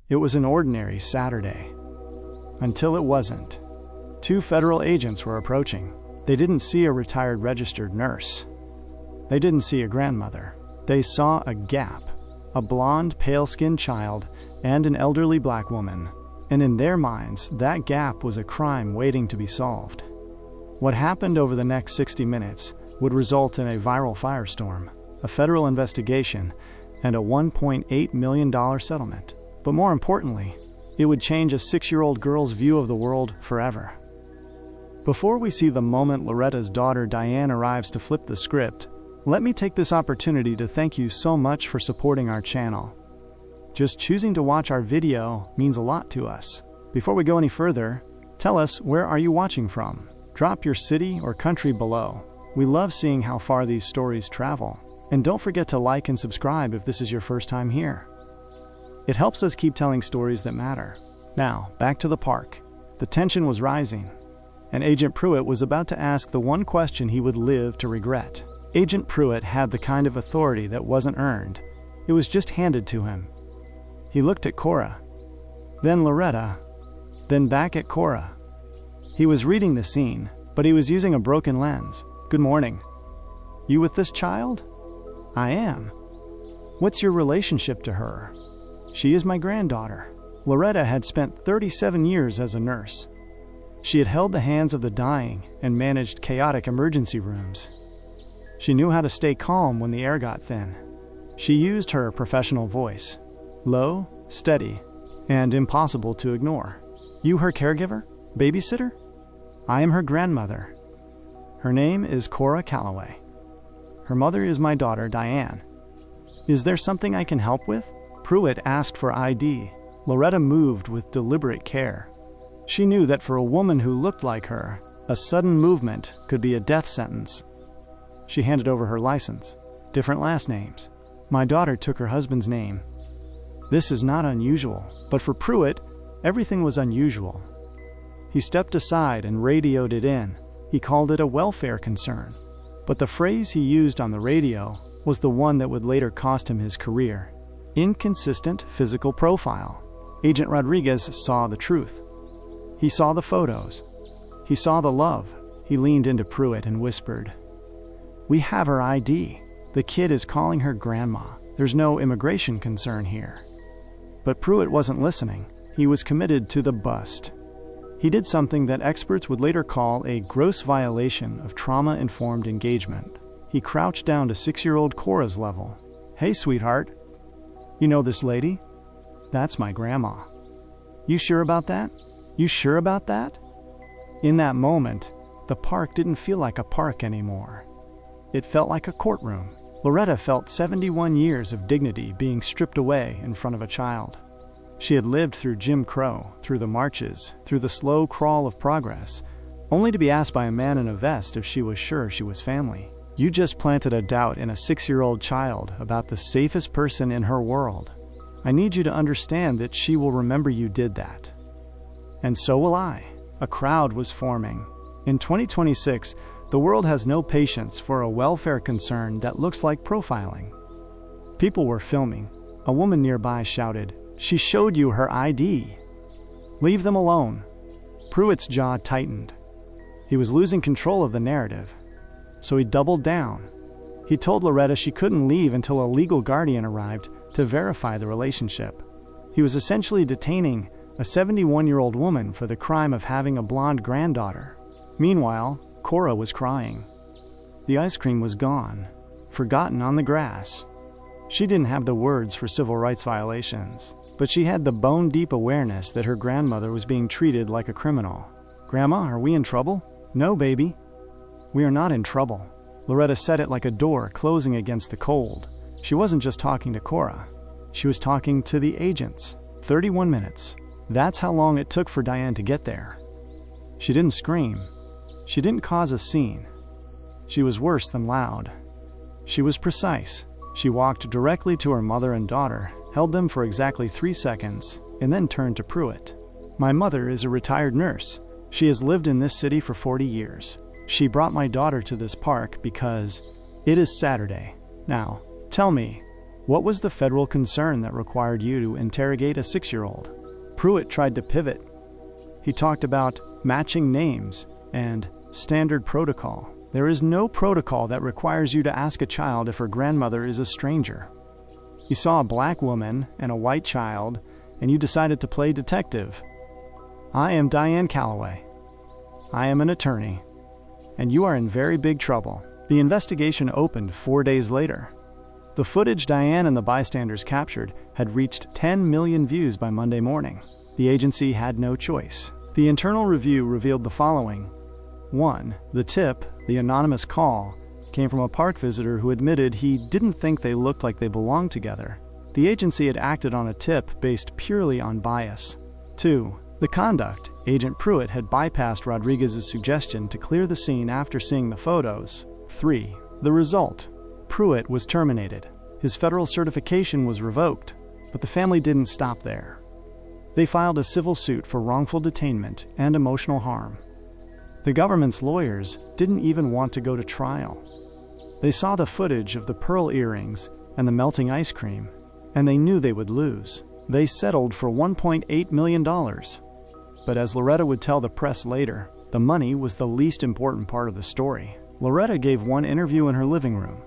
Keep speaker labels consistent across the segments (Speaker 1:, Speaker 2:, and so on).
Speaker 1: It was an ordinary Saturday. Until it wasn't. 2 federal agents were approaching. They didn't see a retired registered nurse. They didn't see a grandmother. They saw a gap, a blonde, pale-skinned child and an elderly black woman. And in their minds, that gap was a crime waiting to be solved. What happened over the next 60 minutes would result in a viral firestorm, a federal investigation, and a $1.8 million settlement. But more importantly, it would change a 6-year-old girl's view of the world forever. Before we see the moment Loretta's daughter Diane arrives to flip the script, let me take this opportunity to thank you so much for supporting our channel. Just choosing to watch our video means a lot to us. Before we go any further, tell us, where are you watching from? Drop your city or country below. We love seeing how far these stories travel. And don't forget to like and subscribe if this is your first time here. It helps us keep telling stories that matter. Now, back to the park. The tension was rising, and Agent Pruitt was about to ask the one question he would live to regret. Agent Pruitt had the kind of authority that wasn't earned. It was just handed to him. He looked at Cora, then Loretta, then back at Cora. He was reading the scene, but he was using a broken lens. Good morning. You with this child? I am. What's your relationship to her? She is my granddaughter. Loretta had spent 37 years as a nurse. She had held the hands of the dying and managed chaotic emergency rooms. She knew how to stay calm when the air got thin. She used her professional voice, low, steady, and impossible to ignore. You her caregiver? Babysitter? I am her grandmother. Her name is Cora Calloway. Her mother is my daughter, Diane. Is there something I can help with? Pruitt asked for ID. Loretta moved with deliberate care. She knew that for a woman who looked like her, a sudden movement could be a death sentence. She handed over her license. Different last names. My daughter took her husband's name. This is not unusual, but for Pruitt, everything was unusual. He stepped aside and radioed it in. He called it a welfare concern. But the phrase he used on the radio was the one that would later cost him his career. Inconsistent physical profile. Agent Rodriguez saw the truth. He saw the photos. He saw the love. He leaned into Pruitt and whispered, "We have her ID. The kid is calling her grandma. There's no immigration concern here." But Pruitt wasn't listening. He was committed to the bust. He did something that experts would later call a gross violation of trauma-informed engagement. He crouched down to 6-year-old Cora's level. "Hey, sweetheart. You know this lady? That's my grandma. You sure about that? You sure about that?" In that moment, the park didn't feel like a park anymore. It felt like a courtroom. Loretta felt 71 years of dignity being stripped away in front of a child. She had lived through Jim Crow, through the marches, through the slow crawl of progress, only to be asked by a man in a vest if she was sure she was family. You just planted a doubt in a 6-year-old child about the safest person in her world. I need you to understand that she will remember you did that. And so will I. A crowd was forming. In 2026, the world has no patience for a welfare concern that looks like profiling. People were filming. A woman nearby shouted, "She showed you her ID." Leave them alone. Pruitt's jaw tightened. He was losing control of the narrative. So he doubled down. He told Loretta she couldn't leave until a legal guardian arrived to verify the relationship. He was essentially detaining a 71-year-old woman for the crime of having a blonde granddaughter. Meanwhile, Cora was crying. The ice cream was gone, forgotten on the grass. She didn't have the words for civil rights violations, but she had the bone-deep awareness that her grandmother was being treated like a criminal. "Grandma, are we in trouble?" "No, baby. We are not in trouble." Loretta said it like a door closing against the cold. She wasn't just talking to Cora. She was talking to the agents. 31 minutes. That's how long it took for Diane to get there. She didn't scream. She didn't cause a scene. She was worse than loud. She was precise. She walked directly to her mother and daughter, held them for exactly 3 seconds, and then turned to Pruitt. "My mother is a retired nurse. She has lived in this city for 40 years. She brought my daughter to this park because it is Saturday. Now, tell me, What was the federal concern that required you to interrogate a 6-year-old? Pruitt tried to pivot. He talked about matching names and standard protocol. There is no protocol that requires you to ask a child if her grandmother is a stranger. You saw a black woman and a white child, and you decided to play detective. I am Diane Calloway. I am an attorney, and you are in very big trouble. The investigation opened 4 days later. The footage Diane and the bystanders captured had reached 10 million views by Monday morning. The agency had no choice. The internal review revealed the following. 1. The tip, the anonymous call, came from a park visitor who admitted he didn't think they looked like they belonged together. The agency had acted on a tip based purely on bias. 2. The conduct, Agent Pruitt had bypassed Rodriguez's suggestion to clear the scene after seeing the photos. 3. The result. Pruitt was terminated. His federal certification was revoked, but the family didn't stop there. They filed a civil suit for wrongful detainment and emotional harm. The government's lawyers didn't even want to go to trial. They saw the footage of the pearl earrings and the melting ice cream, and they knew they would lose. They settled for $1.8 million. But as Loretta would tell the press later, the money was the least important part of the story. Loretta gave one interview in her living room.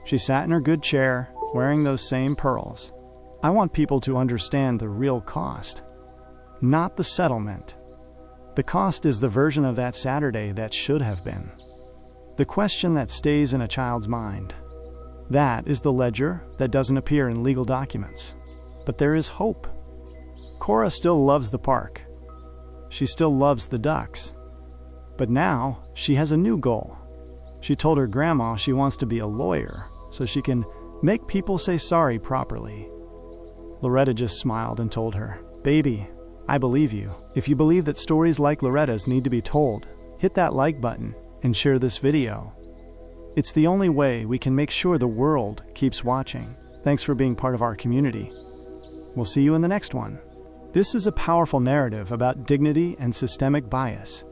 Speaker 1: She sat in her good chair, wearing those same pearls. I want people to understand the real cost, not the settlement. The cost is the version of that Saturday that should have been. The question that stays in a child's mind. That is the ledger that doesn't appear in legal documents. But there is hope. Cora still loves the park. She still loves the ducks. But now she has a new goal. She told her grandma she wants to be a lawyer so she can make people say sorry properly. Loretta just smiled and told her, "Baby, I believe you. If you believe that stories like Loretta's need to be told, hit that like button and share this video. It's the only way we can make sure the world keeps watching. Thanks for being part of our community. We'll see you in the next one." This is a powerful narrative about dignity and systemic bias.